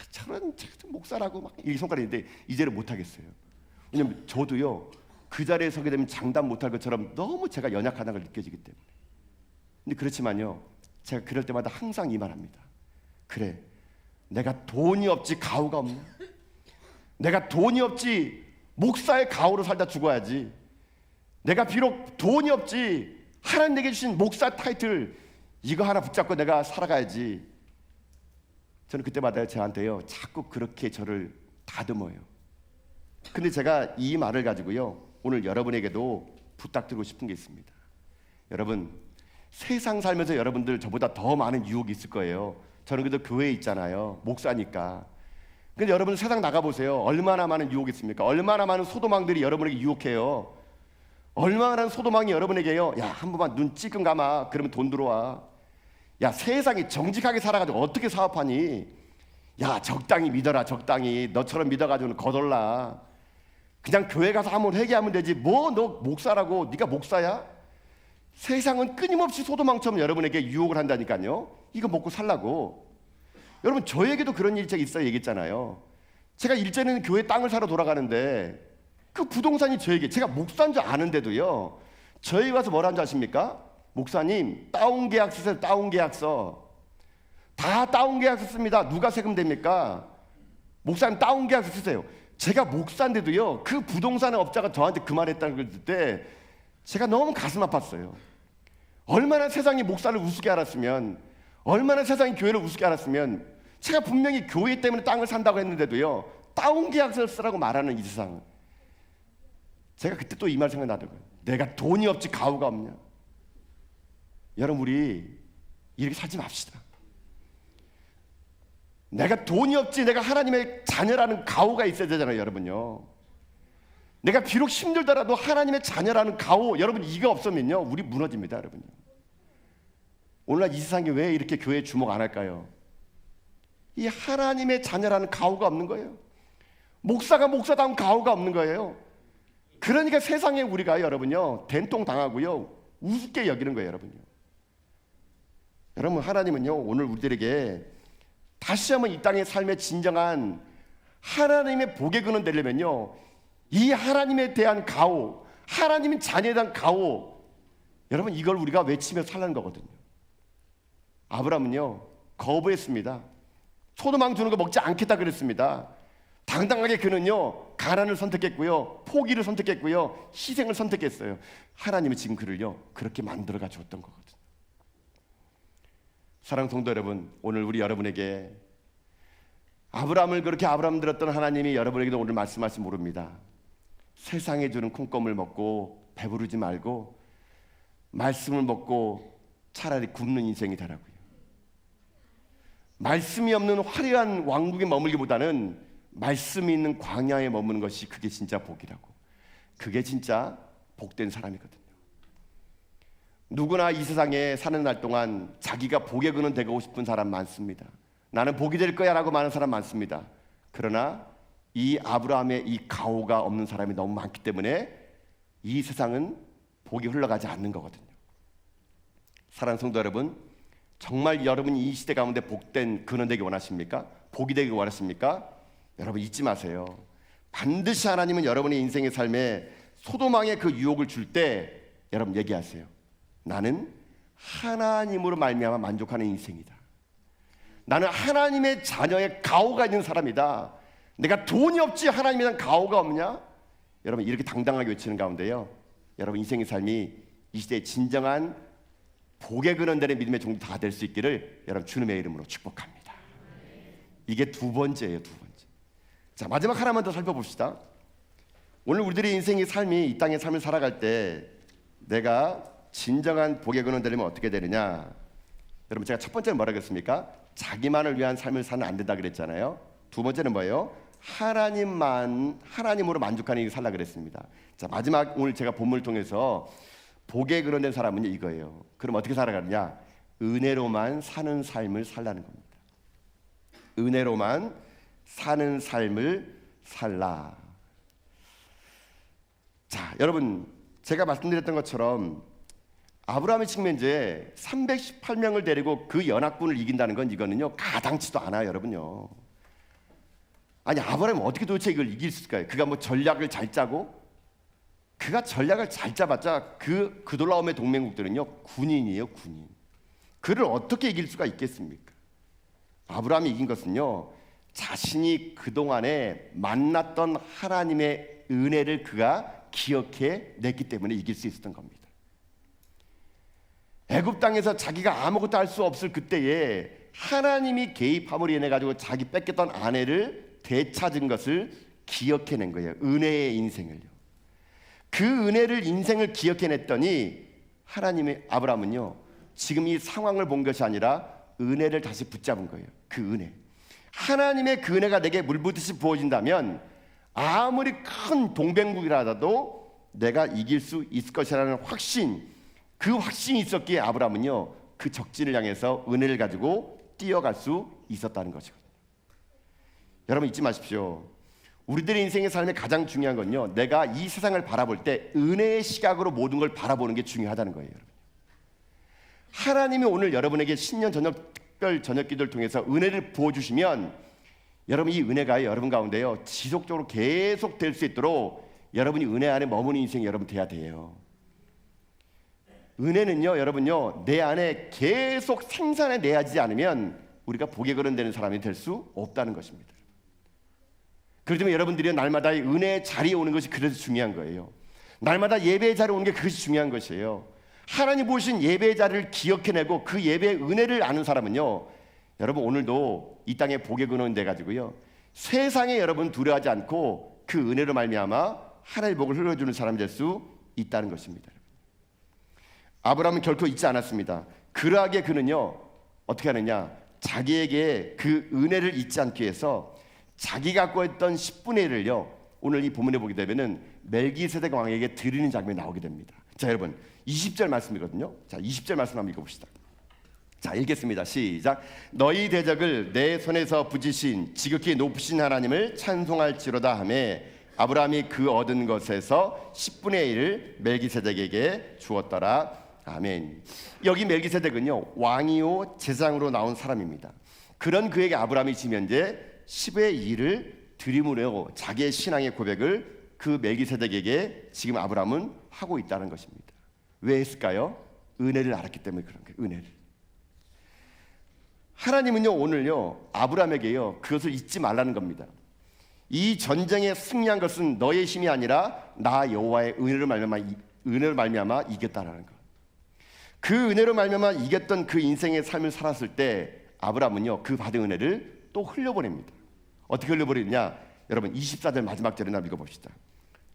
저런 목사라고 막 이 손가락인데 이제는 못 하겠어요. 왜냐면 저도요 그 자리에 서게 되면 장담 못할 것처럼 너무 제가 연약하다는 걸 느껴지기 때문에. 근데 그렇지만요 제가 그럴 때마다 항상 이 말합니다. 그래, 내가 돈이 없지 가오가 없냐? 내가 돈이 없지 목사의 가오로 살다 죽어야지. 내가 비록 돈이 없지 하나님 내게 주신 목사 타이틀 이거 하나 붙잡고 내가 살아가야지. 저는 그때마다 저한테요 자꾸 그렇게 저를 다듬어요. 근데 제가 이 말을 가지고요 오늘 여러분에게도 부탁드리고 싶은 게 있습니다. 여러분, 세상 살면서 여러분들 저보다 더 많은 유혹이 있을 거예요. 저는 그래도 교회에 있잖아요. 목사니까. 근데 여러분 세상 나가보세요. 얼마나 많은 유혹이 있습니까? 얼마나 많은 소도망들이 여러분에게 유혹해요. 얼마나 많은 소도망이 여러분에게요. 야, 한 번만 눈 찔끔 감아. 그러면 돈 들어와. 야, 세상이 정직하게 살아가지고 어떻게 사업하니? 야, 적당히 믿어라. 적당히. 너처럼 믿어가지고는 거덜나. 그냥 교회 가서 한번 회개하면 되지. 뭐 너 목사라고 네가 목사야? 세상은 끊임없이 소도망처럼 여러분에게 유혹을 한다니까요. 이거 먹고 살라고. 여러분 저에게도 그런 일이 있어요. 얘기했잖아요. 제가 일전에는 교회 땅을 사러 돌아가는데 그 부동산이 저에게, 제가 목사인 줄 아는데도요, 저에게 와서 뭐라는 줄 아십니까? 목사님 다운 계약서 쓰세요. 다운 계약서. 다 다운 계약서 씁니다. 누가 세금 됩니까? 목사님 다운 계약서 쓰세요. 제가 목사인데도요, 그 부동산 업자가 저한테 그 말했다는 걸 듣을 때 제가 너무 가슴 아팠어요. 얼마나 세상이 목사를 우습게 알았으면, 얼마나 세상이 교회를 우습게 알았으면, 제가 분명히 교회 때문에 땅을 산다고 했는데도요, 다운 계약서를 쓰라고 말하는 이 세상. 제가 그때 또 이 말 생각나더라고요. 내가 돈이 없지 가오가 없냐. 여러분 우리 이렇게 살지 맙시다. 내가 돈이 없지 내가 하나님의 자녀라는 가오가 있어야 되잖아요. 여러분요, 내가 비록 힘들더라도 하나님의 자녀라는 가오, 여러분 이거 없으면요 우리 무너집니다. 여러분요, 오늘날 이 세상에 왜 이렇게 교회에 주목 안 할까요? 이 하나님의 자녀라는 가오가 없는 거예요. 목사가 목사다운 가오가 없는 거예요. 그러니까 세상에 우리가 여러분요 된통 당하고요 우습게 여기는 거예요. 여러분요, 여러분 하나님은요 오늘 우리들에게 다시 한번 이 땅의 삶의 진정한 하나님의 복의 근원 되려면요, 이 하나님에 대한 가오, 하나님의 자녀에 대한 가오, 여러분 이걸 우리가 외치며 살라는 거거든요. 아브라함은요 거부했습니다. 소도망 주는 거 먹지 않겠다 그랬습니다. 당당하게 그는요 가난을 선택했고요, 포기를 선택했고요, 희생을 선택했어요. 하나님은 지금 그를요 그렇게 만들어가 줬던 거거든요. 사랑하는 성도 여러분, 오늘 우리 여러분에게 아브라함을 그렇게 아브라함 들었던 하나님이 여러분에게도 오늘 말씀하실지 모릅니다. 세상에 주는 콩껌을 먹고 배부르지 말고 말씀을 먹고 차라리 굶는 인생이 되라고요. 말씀이 없는 화려한 왕국에 머물기보다는 말씀이 있는 광야에 머무는 것이 그게 진짜 복이라고. 그게 진짜 복된 사람이거든요. 누구나 이 세상에 사는 날 동안 자기가 복의 근원 되고 싶은 사람 많습니다. 나는 복이 될 거야 라고 말하는 사람 많습니다. 그러나 이 아브라함의 이 가오가 없는 사람이 너무 많기 때문에 이 세상은 복이 흘러가지 않는 거거든요. 사랑하는 성도 여러분, 정말 여러분이 이 시대 가운데 복된 근원 되기 원하십니까? 복이 되기 원하십니까? 여러분 잊지 마세요. 반드시 하나님은 여러분의 인생의 삶에 소도망의 그 유혹을 줄 때 여러분 얘기하세요. 나는 하나님으로 말미암아 만족하는 인생이다. 나는 하나님의 자녀의 가오가 있는 사람이다. 내가 돈이 없지 하나님에 대한 가오가 없냐? 여러분 이렇게 당당하게 외치는 가운데요, 여러분 인생의 삶이 이 시대의 진정한 복의 근원되는 믿음의 종도 다 될 수 있기를 여러분 주님의 이름으로 축복합니다. 이게 두 번째예요. 두 번째. 자, 마지막 하나만 더 살펴봅시다. 오늘 우리들의 인생의 삶이 이 땅의 삶을 살아갈 때 내가 진정한 복의 근원 되려면 어떻게 되느냐? 여러분 제가 첫 번째는 뭐라고 했습니까? 자기만을 위한 삶을 사는 안 된다 그랬잖아요. 두 번째는 뭐예요? 하나님으로 만족하는 일을 살라 그랬습니다. 자, 마지막 오늘 제가 본문을 통해서 복의 근원된 사람은 이거예요. 그럼 어떻게 살아가느냐? 은혜로만 사는 삶을 살라는 겁니다. 은혜로만 사는 삶을 살라. 자, 여러분 제가 말씀드렸던 것처럼 아브라함의 측면제 318명을 데리고 그 연합군을 이긴다는 건 이거는요 가당치도 않아요. 여러분요, 아니 아브라함이 어떻게 도대체 이걸 이길 수 있을까요? 그가 뭐 전략을 잘 짜고, 그가 전략을 잘 짜봤자 그 그돌라움의 동맹국들은요 군인이에요. 군인. 그를 어떻게 이길 수가 있겠습니까? 아브라함이 이긴 것은요 자신이 그동안에 만났던 하나님의 은혜를 그가 기억해 냈기 때문에 이길 수 있었던 겁니다. 애굽 땅에서 자기가 아무것도 할 수 없을 그때에 하나님이 개입함으로 인해 가지고 자기 뺏겼던 아내를 되찾은 것을 기억해낸 거예요. 은혜의 인생을요. 그 은혜를 인생을 기억해냈더니 하나님의 아브라함은요 지금 이 상황을 본 것이 아니라 은혜를 다시 붙잡은 거예요. 그 은혜. 하나님의 그 은혜가 내게 물붓듯이 부어진다면 아무리 큰 동백국이라도 내가 이길 수 있을 것이라는 확신, 그 확신이 있었기에 아브라함은요, 그 적진을 향해서 은혜를 가지고 뛰어갈 수 있었다는 것이거든요. 여러분 잊지 마십시오. 우리들의 인생의 삶에 가장 중요한 건요, 내가 이 세상을 바라볼 때 은혜의 시각으로 모든 걸 바라보는 게 중요하다는 거예요. 하나님이 오늘 여러분에게 신년 저녁 특별 저녁 기도를 통해서 은혜를 부어주시면 여러분 이 은혜가 여러분 가운데요 지속적으로 계속 될 수 있도록 여러분이 은혜 안에 머무는 인생이 여러분 돼야 돼요. 은혜는요 여러분요 내 안에 계속 생산해내야지 않으면 우리가 복에 거론되는 사람이 될 수 없다는 것입니다. 그렇기 때문에 여러분들이 날마다 은혜의 자리에 오는 것이 그래서 중요한 거예요. 날마다 예배의 자리에 오는 게 그것이 중요한 것이에요. 하나님 보신 예배의 자리를 기억해내고 그 예배의 은혜를 아는 사람은요 여러분 오늘도 이 땅에 복의 근원 돼가지고요 세상에 여러분 두려워하지 않고 그 은혜로 말미암아 하나님의 복을 흘려주는 사람이 될 수 있다는 것입니다. 아브라함은 결코 잊지 않았습니다. 그러하게 그는요 어떻게 하느냐, 자기에게 그 은혜를 잊지 않기 위해서 자기가 갖고 있던 10분의 1을요 오늘 이 본문에 보게 되면은 멜기세덱 왕에게 드리는 장면이 나오게 됩니다. 자 여러분 20절 말씀이거든요. 자 20절 말씀 한번 읽어봅시다. 자 읽겠습니다. 시작. 너희 대적을 내 손에서 부지신 지극히 높으신 하나님을 찬송할지로다 하매 아브라함이 그 얻은 것에서 10분의 1을 멜기세덱에게 주었더라. 아멘. 여기 멜기세덱은요 왕이요 제사장으로 나온 사람입니다. 그런 그에게 아브라함이 지금 현재 10의 1을 드림으로 자기의 신앙의 고백을 그 멜기세덱에게 지금 아브라함은 하고 있다는 것입니다. 왜 했을까요? 은혜를 알았기 때문에 그런 거예요. 은혜를. 하나님은요 오늘요 아브라함에게요 그것을 잊지 말라는 겁니다. 이 전쟁에 승리한 것은 너의 힘이 아니라 나 여호와의 은혜로 말미암아 이겼다라는 것. 그 은혜로 말미암아 이겼던 그 인생의 삶을 살았을 때 아브라함은요 그 받은 은혜를 또 흘려보냅니다. 어떻게 흘려보냈냐? 여러분 24절 마지막 절을 한번 읽어봅시다.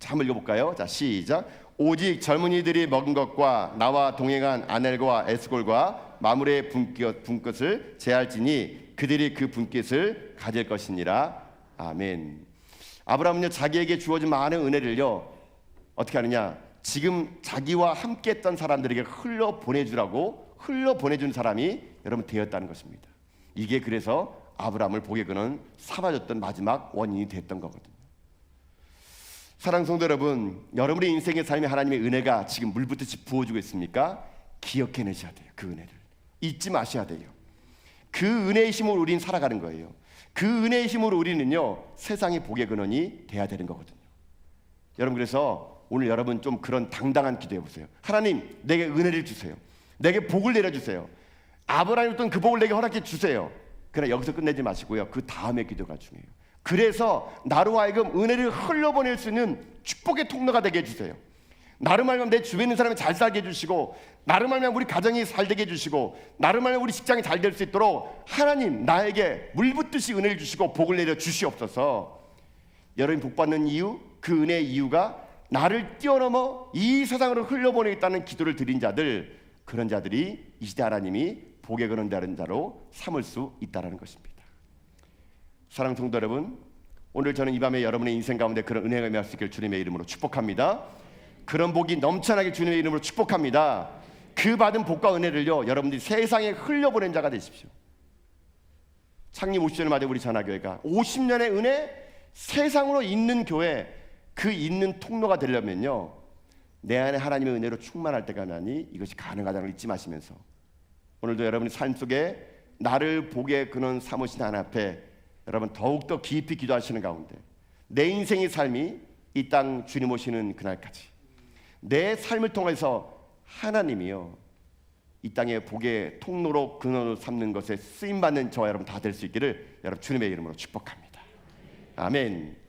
자 한번 읽어볼까요? 자 시작. 오직 젊은이들이 먹은 것과 나와 동행한 아넬과 에스골과 마므레의 분깃을 제할지니 그들이 그 분깃을 가질 것이니라. 아멘. 아브라함은요 자기에게 주어진 많은 은혜를요 어떻게 하느냐, 지금 자기와 함께했던 사람들에게 흘려보내준 사람이 여러분 되었다는 것입니다. 이게 그래서 아브라함을 복의 근원 삼아줬던 마지막 원인이 됐던 거거든요. 사랑하는 성도 여러분, 여러분의 인생의 삶에 하나님의 은혜가 지금 물붓듯이 부어주고 있습니까? 기억해내셔야 돼요. 그 은혜를 잊지 마셔야 돼요. 그 은혜의 힘으로 우리는 살아가는 거예요. 그 은혜의 힘으로 우리는요 세상의 복의 근원이 돼야 되는 거거든요. 여러분 그래서 오늘 여러분 좀 그런 당당한 기도해 보세요. 하나님 내게 은혜를 주세요. 내게 복을 내려주세요. 아브라함이 줬던 그 복을 내게 허락해 주세요. 그러나 여기서 끝내지 마시고요 그 다음의 기도가 중요해요. 그래서 나로 하여금 은혜를 흘려보낼 수 있는 축복의 통로가 되게 해주세요. 나로 말미암아 내 주변에 있는 사람이 잘 살게 해주시고, 나로 말미암아 우리 가정이 잘 되게 해주시고, 나로 말미암아 우리 직장이 잘 될 수 있도록 하나님 나에게 물붓듯이 은혜를 주시고 복을 내려 주시옵소서. 여러분이 복받는 이유, 그 은혜의 이유가 나를 뛰어넘어 이 세상으로 흘려보내겠다는 기도를 드린 자들, 그런 자들이 이 시대 하나님이 복에 거론되는 자로 삼을 수 있다는 것입니다. 사랑하는 성도 여러분, 오늘 저는 이 밤에 여러분의 인생 가운데 그런 은혜가 임할 수 있기를 주님의 이름으로 축복합니다. 그런 복이 넘쳐나게 주님의 이름으로 축복합니다. 그 받은 복과 은혜를요 여러분들이 세상에 흘려보낸 자가 되십시오. 창립 50주년 맞은 우리 전화교회가 50년의 은혜, 세상으로 있는 교회, 그 있는 통로가 되려면요 내 안에 하나님의 은혜로 충만할 때가 나니 이것이 가능하다는 걸 잊지 마시면서 오늘도 여러분의 삶 속에 나를 복의 근원 삼으신 하나님 앞에 여러분 더욱더 깊이 기도하시는 가운데 내 인생의 삶이 이 땅 주님 오시는 그날까지 내 삶을 통해서 하나님이요 이 땅의 복의 통로로 근원으로 삼는 것에 쓰임받는 저와 여러분 다 될 수 있기를 여러분 주님의 이름으로 축복합니다. 아멘.